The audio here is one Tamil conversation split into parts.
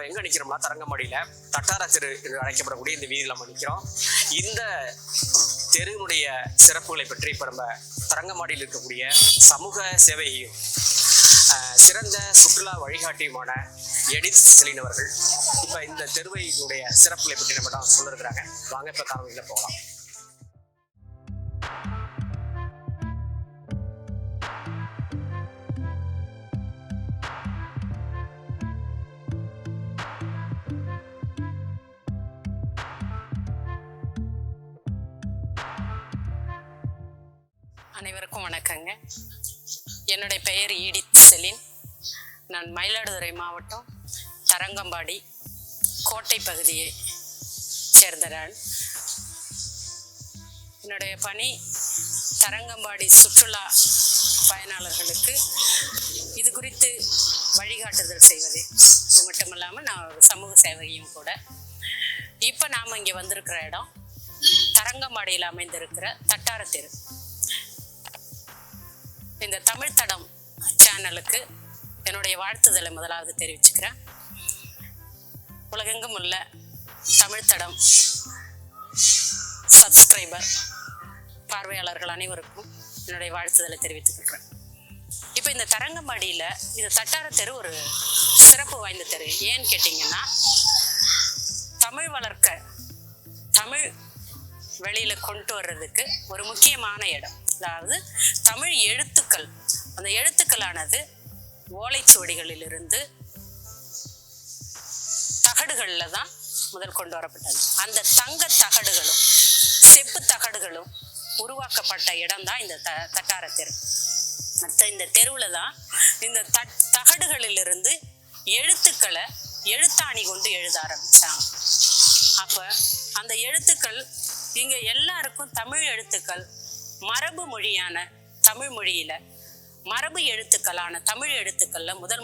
எங்க நிக்கிறோம்னா தரங்கம்பாடியில தட்டார தெரு என்று அழைக்கப்படக்கூடிய இந்த வீதியில் நம்ம நிற்கிறோம். இந்த தெருவினுடைய சிறப்புகளை பற்றி இப்ப நம்ம தரங்கம்பாடியில் இருக்கக்கூடிய சமூக சேவையையும் சிறந்த சுற்றுலா வழிகாட்டியுமான எடித் செலின் அவர்கள் இப்ப இந்த தெருவையினுடைய சிறப்புகளை பற்றி நம்ம சொல்ல இருக்கிறாங்க. வாங்க இப்ப காரணங்கள போகலாம். அனைவருக்கும் வணக்கங்க. என்னுடைய பெயர் எடித் செலின். நான் மயிலாடுதுறை மாவட்டம் தரங்கம்பாடி கோட்டை பகுதியை சேர்ந்த நான். என்னுடைய பணி தரங்கம்பாடி சுற்றுலா பயனாளர்களுக்கு இது குறித்து வழிகாட்டுதல் செய்வது. இது மட்டும் இல்லாமல் நான் ஒரு சமூக சேவையும் கூட. இப்போ நாம் இங்கே வந்திருக்கிற இடம் தரங்கம்பாடியில் அமைந்திருக்கிற தட்டார தெரு. இந்த தமிழ் தடம் சேனலுக்கு என்னுடைய வாழ்த்துதலை முதலாவது தெரிவிச்சுக்கிறேன். உலகெங்கும் உள்ள தமிழ் தடம் சப்ஸ்கிரைபர் பார்வையாளர்கள் அனைவருக்கும் என்னுடைய வாழ்த்துதலை தெரிவித்துக்கிறேன். இப்போ இந்த தரங்கம்பாடியில் இந்த தட்டார தெரு ஒரு சிறப்பு வாய்ந்த தெரு. ஏன்னு கேட்டிங்கன்னா, தமிழ் வளர்க்க, தமிழ் வெளியில் கொண்டு வர்றதுக்கு ஒரு முக்கியமான இடம். அதாவது தமிழ் எழுத்துக்கள், அந்த எழுத்துக்களானது ஓலைச்சுவடிகளிலிருந்து தகடுகளில் தான் முதல் கொண்டு வரப்பட்டது. அந்த தங்க தகடுகளும் செப்பு தகடுகளும் உருவாக்கப்பட்ட இடம் தான் இந்த தட்டார தெரு. இந்த தெருவில் தான் இந்த தகடுகளிலிருந்து எழுத்துக்களை எழுத்தாணி கொண்டு எழுத ஆரம்பித்தாங்க. அப்போ அந்த எழுத்துக்கள் இங்கே எல்லாருக்கும் தமிழ் எழுத்துக்கள் மரபு மொழியான தமிழ் மொழியில மரபு எழுத்துக்களான தமிழ் எழுத்துக்கள்ல முதல்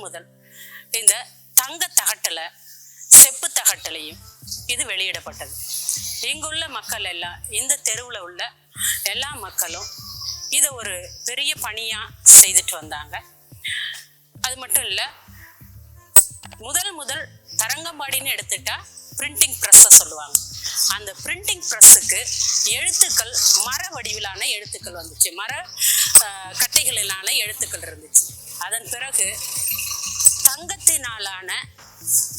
இந்த தங்க தகட்டுல செப்பு தகட்டுலையும் இது வெளியிடப்பட்டது. இங்குள்ள மக்கள் எல்லாம், இந்த தெருவில் உள்ள எல்லா மக்களும் இதை ஒரு பெரிய பணியா செய்துட்டு வந்தாங்க. அது மட்டும் இல்லை, முதல் தரங்கம்பாடின்னு எடுத்துட்டா பிரிண்டிங் ப்ரெஸ்ஸை சொல்லுவாங்க. அந்த பிரிண்டிங் ப்ரெஸ்ஸுக்கு எழுத்துக்கள் மர வடிவிலான எழுத்துக்கள் வந்துச்சு, மர கட்டைகளிலான எழுத்துக்கள் இருந்துச்சு. அதன் பிறகு தங்கத்தினாலான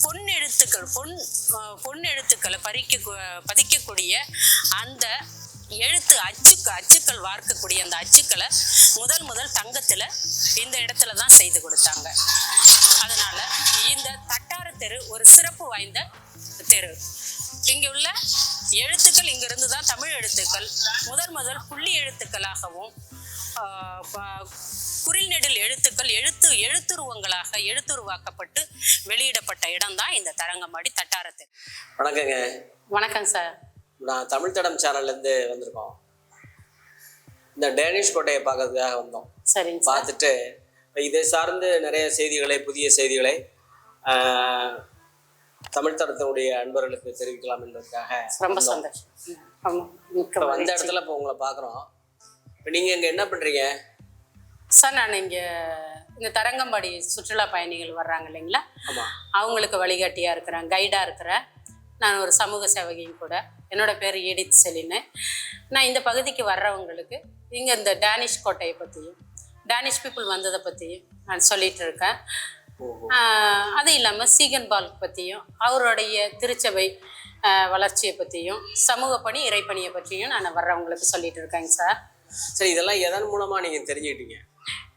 பொன் எழுத்துக்களை பதிக்கக்கூடிய அந்த அச்சுக்கள் வார்க்கக்கூடிய அந்த அச்சுக்களை முதல் தங்கத்துல இந்த இடத்துல தான் செய்து கொடுத்தாங்க. அதனால இந்த தட்டார தெரு ஒரு சிறப்பு வாய்ந்த தெரு. இங்க உள்ள எழுத்துக்கள், இங்கிருந்து தான் தமிழ் எழுத்துக்கள் முதல் புள்ளி எழுத்துக்களாகவும் குறில் நெடில் எழுத்துக்கள் எழுத்துருவங்களாக எழுத்துருவாக்கப்பட்டு வெளியிடப்பட்ட இடம் தான் இந்த தரங்கம்பாடி தட்டார தெரு. வணக்கங்க. வணக்கம் சார். நான் தமிழ் தடம் சேனல்ல இருந்து வந்திருக்கோம். இந்த டேனிஷ் கோட்டையை பார்க்கறதுக்காக வந்தோம். சரிங்க. பார்த்துட்டு இதை சார்ந்து நிறைய செய்திகளை, புதிய செய்திகளை தமிழ் தடத்தினுடைய அன்பர்களுக்கு தெரிவிக்கலாம் என்பதற்காக ரொம்ப சந்தோஷம். வந்த இடத்துல இப்போ உங்களை பார்க்குறோம். இப்போ நீங்கள் இங்கே என்ன பண்ணுறீங்க சார்? நான் இந்த தரங்கம்பாடி சுற்றுலா பயணிகள் வர்றாங்க இல்லைங்களா, அவங்களுக்கு வழிகாட்டியாக இருக்கிறேன், கைடாக இருக்கிறேன். நான் ஒரு சமூக சேவகியும் கூட. என்னோட பேர் எடித் செலின்னு. நான் இந்த பகுதிக்கு வர்றவங்களுக்கு இங்கே இந்த டேனிஷ் கோட்டையை பற்றியும் டேனிஷ் பீப்புள் வந்ததை பற்றியும் நான் சொல்லிட்டு இருக்கேன். அது இல்லாமல் சீகன் பால்க் பற்றியும் அவருடைய திருச்சபை வளர்ச்சியை பற்றியும் சமூக பணி, இறைப்பணியை பற்றியும் நான் வர்றவங்களுக்கு சொல்லிட்டு இருக்கேங்க சார். சரி, இதெல்லாம் எதன் மூலமாக நீங்கள் தெரிஞ்சுக்கிட்டீங்க?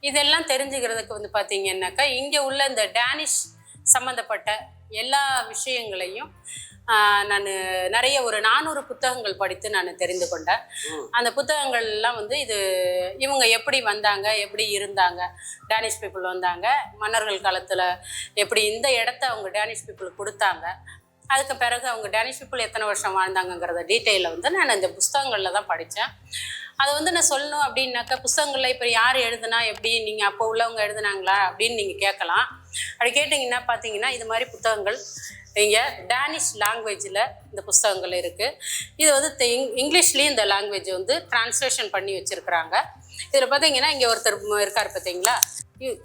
இதெல்லாம் தெரிஞ்சுக்கிறதுக்கு பார்த்தீங்கன்னாக்கா, இங்கே உள்ள இந்த டேனிஷ் சம்மந்தப்பட்ட எல்லா விஷயங்களையும் நான் நிறைய ஒரு 400 புத்தகங்கள் படித்து நான் தெரிந்து கொண்டேன். அந்த புத்தகங்கள்லாம் இவங்க எப்படி வந்தாங்க, எப்படி இருந்தாங்க, டேனிஷ் பீப்புள் வந்தாங்க, மன்னர்கள் காலத்தில் எப்படி இந்த இடத்த அவங்க டேனிஷ் பீப்புள் கொடுத்தாங்க, அதுக்கு பிறகு அவங்க டேனிஷ் பீப்புள் எத்தனை வருஷம் வாழ்ந்தாங்கங்கிறத டீட்டெயிலில் நான் இந்த புஸ்தகங்களில் தான் படித்தேன். அதை நான் சொல்லணும் அப்படின்னாக்கா, புஸ்தகங்களில் இப்போ யார் எழுதுனா, எப்படி நீங்கள் அப்போ உள்ளவங்க எழுதுனாங்களா அப்படின்னு நீங்கள் கேட்கலாம். அப்படி கேட்டிங்கன்னா பார்த்தீங்கன்னா, இது மாதிரி புத்தகங்கள் இங்கே டேனிஷ் லாங்குவேஜில் இந்த புஸ்தகங்கள் இருக்குது. இது இங்கிலீஷ்லேயும் இந்த லாங்குவேஜ் டிரான்ஸ்லேஷன் பண்ணி வச்சுருக்குறாங்க. இதில் பார்த்தீங்கன்னா, இங்கே ஒருத்தர் இருக்கார் பார்த்தீங்களா,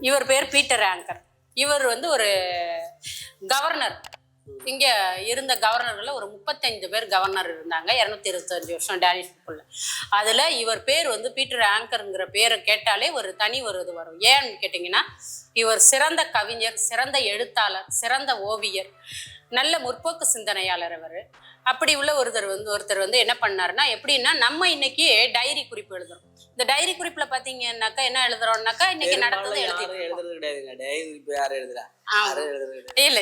இவர் பேர் பீட்டர் ஆங்கர். இவர் ஒரு கவர்னர், இங்க இருந்த கவர்னர்கள்ல ஒரு 35 பேர் கவர்னர் இருந்தாங்க 225 வருஷம் டேனிஷ்குள்ள. அதுல இவர் பேர் வந்து பீட்டர் ஆங்கர்ங்கிற பேரை கேட்டாலே ஒரு தனி ஒரு இது வரும். ஏன்னு கேட்டீங்கன்னா இவர் சிறந்த கவிஞர், சிறந்த எழுத்தாளர், சிறந்த ஓவியர், நல்ல முற்போக்கு சிந்தனையாளர். அவர் அப்படி உள்ள ஒருத்தர் வந்து என்ன பண்ணாருன்னா, எப்படின்னா நம்ம இன்னைக்கு டைரி குறிப்பு எழுதுறோம். இந்த டைரி குறிப்புல பாத்தீங்கன்னாக்கா என்ன எழுதுறோம்னாக்கா இன்னைக்கு நடந்தது இல்ல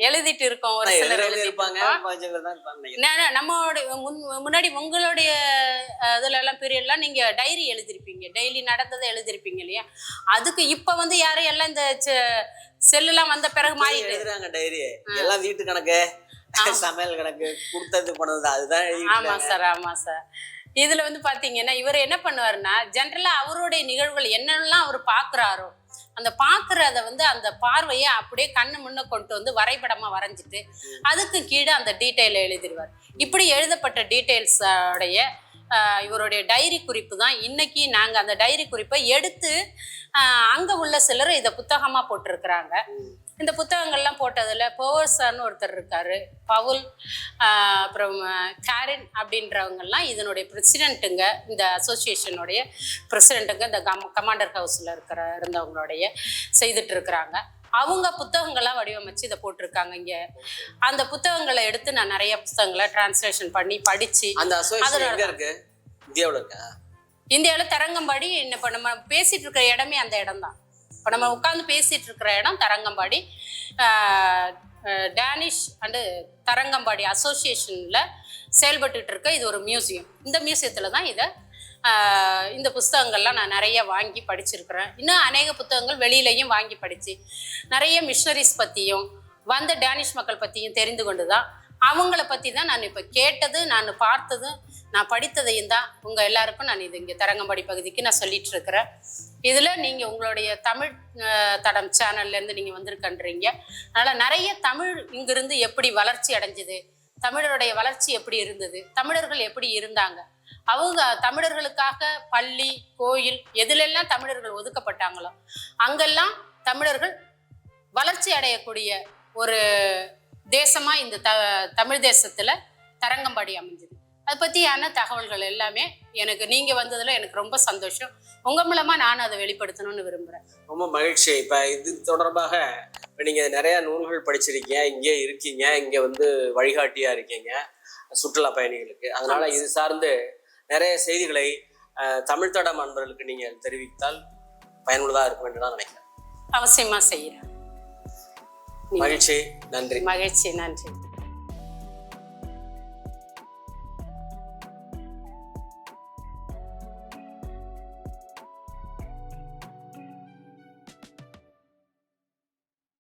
எழுதிட்டு இருக்கோம். ஒரு சிலர் நம்மளுடைய முன்னாடி உங்களுடைய இதுல எல்லாம் பீரியட்லாம் நீங்க டைரி எழுதிருப்பீங்க, டெய்லி நடந்ததை எழுதிருப்பீங்க இல்லையா? அதுக்கு இப்ப வந்து யாரும் எல்லாம் இந்த செல்லுலாம் வந்த பிறகு மாறி எழுதுறாங்க டைரி. எல்லாம் வீட்டு கணக்கு, சமையல் கணக்கு, கொடுத்தது போனது அதுதான். ஆமா சார், ஆமா சார். இதுல வந்து பாத்தீங்கன்னா இவர் என்ன பண்ணுவாருன்னா, ஜென்ரலா அவருடைய நிகழ்வுகள் என்னெல்லாம் அவர் பாக்குறாரோ அந்த பாக்குறத வந்து அந்த பார்வையை அப்படியே கண்ணு முன்ன கொண்டு வந்து வரைபடமா வரைஞ்சிட்டு அதுக்கு கீழே அந்த டீட்டெயில எழுதிடுவார். இப்படி எழுதப்பட்ட டீட்டெயில்ஸ் உடைய இவருடைய டைரி குறிப்பு தான் இன்னைக்கு நாங்க அந்த டைரி குறிப்பை எடுத்து அங்க உள்ள சிலர் இதை புத்தகமா போட்டிருக்கிறாங்க. இந்த புத்தகங்கள்லாம் போட்டதுல பவர்ஸான்னு ஒருத்தர் இருக்காரு, பவுல், அப்புறம் கேரின் அப்படின்றவங்கெல்லாம் இதனுடைய பிரசிடென்ட்டுங்க, இந்த அசோசியேஷனுடைய பிரசிடென்ட்டுங்க, இந்த கமாண்டர் ஹவுஸில் இருந்தவங்களுடைய செய்துட்டு இருக்கிறாங்க. அவங்க புத்தகங்கள்லாம் வடிவமைச்சு இதை போட்டிருக்காங்க. இங்க அந்த புத்தகங்களை எடுத்து நான் நிறைய புத்தகங்களை டிரான்ஸ்லேஷன் பண்ணி படிச்சு. இந்தியாவில் தரங்கம்பாடி இப்போ நம்ம பேசிட்டு இருக்கிற இடமே அந்த இடம் தான். இப்போ நம்ம உட்காந்து பேசிட்டு இருக்கிற இடம் தரங்கம்பாடி. டேனிஷ் அண்டு தரங்கம்பாடி அசோசியேஷன்ல செயல்பட்டு இருக்க இது ஒரு மியூசியம். இந்த மியூசியத்துல தான் இந்த புஸ்தகங்கள்லாம் நான் நிறைய வாங்கி படிச்சிருக்கிறேன். இன்னும் அநேக புத்தகங்கள் வெளியிலையும் வாங்கி படிச்சு நிறைய மிஷனரிஸ் பத்தியும் வந்த டேனிஷ் மக்கள் பத்தியும் தெரிந்து கொண்டுதான் அவங்கள பத்தி தான் நான் இப்ப கேட்டது, நான் பார்த்தது, நான் படித்ததையும் தான் உங்க எல்லாருக்கும் நான் இது இங்க தரங்கம்பாடி பகுதிக்கு நான் சொல்லிட்டு இருக்கிறேன். இதுல நீங்க உங்களுடைய தமிழ் தடம் சேனல்ல இருந்து நீங்க வந்திருக்கன்றீங்க. அதனால நிறைய தமிழ் இங்கிருந்து எப்படி வளர்ச்சி அடைஞ்சது, தமிழருடைய வளர்ச்சி எப்படி இருந்தது, தமிழர்கள் எப்படி இருந்தாங்க, அவங்க தமிழர்களுக்காக பள்ளி, கோயில் எதுலெல்லாம் தமிழர்கள் ஒதுக்கப்பட்டாங்களோ அங்கெல்லாம் தமிழர்கள் வளர்ச்சி அடையக்கூடிய ஒரு தேசமா இந்த தமிழ் தேசத்துல தரங்கம்பாடி அமைஞ்சது. அதை பத்தியான தகவல்கள் எல்லாமே எனக்கு நீங்க வந்ததுல எனக்கு ரொம்ப சந்தோஷம். உங்க மூலமா நானும் அதை வெளிப்படுத்தணும்னு விரும்புறேன். ரொம்ப மகிழ்ச்சி. இப்ப இது தொடர்பாக இப்ப நீங்க நிறைய நூல்கள் படிச்சிருக்கீங்க, இங்கே இருக்கீங்க, இங்க வந்து வழிகாட்டியா இருக்கீங்க சுற்றுலா பயணிகளுக்கு. அதனால இது சார்ந்து நிறைய செய்திகளை தமிழ் தடம் அன்பர்களுக்கு நீங்க தெரிவித்தால் பயனுள்ளதா இருக்கும் என்று நான் நினைக்கிறேன். அவசியமா செய்யறேன். மகிழ்ச்சி, நன்றி. மகிழ்ச்சி, நன்றி.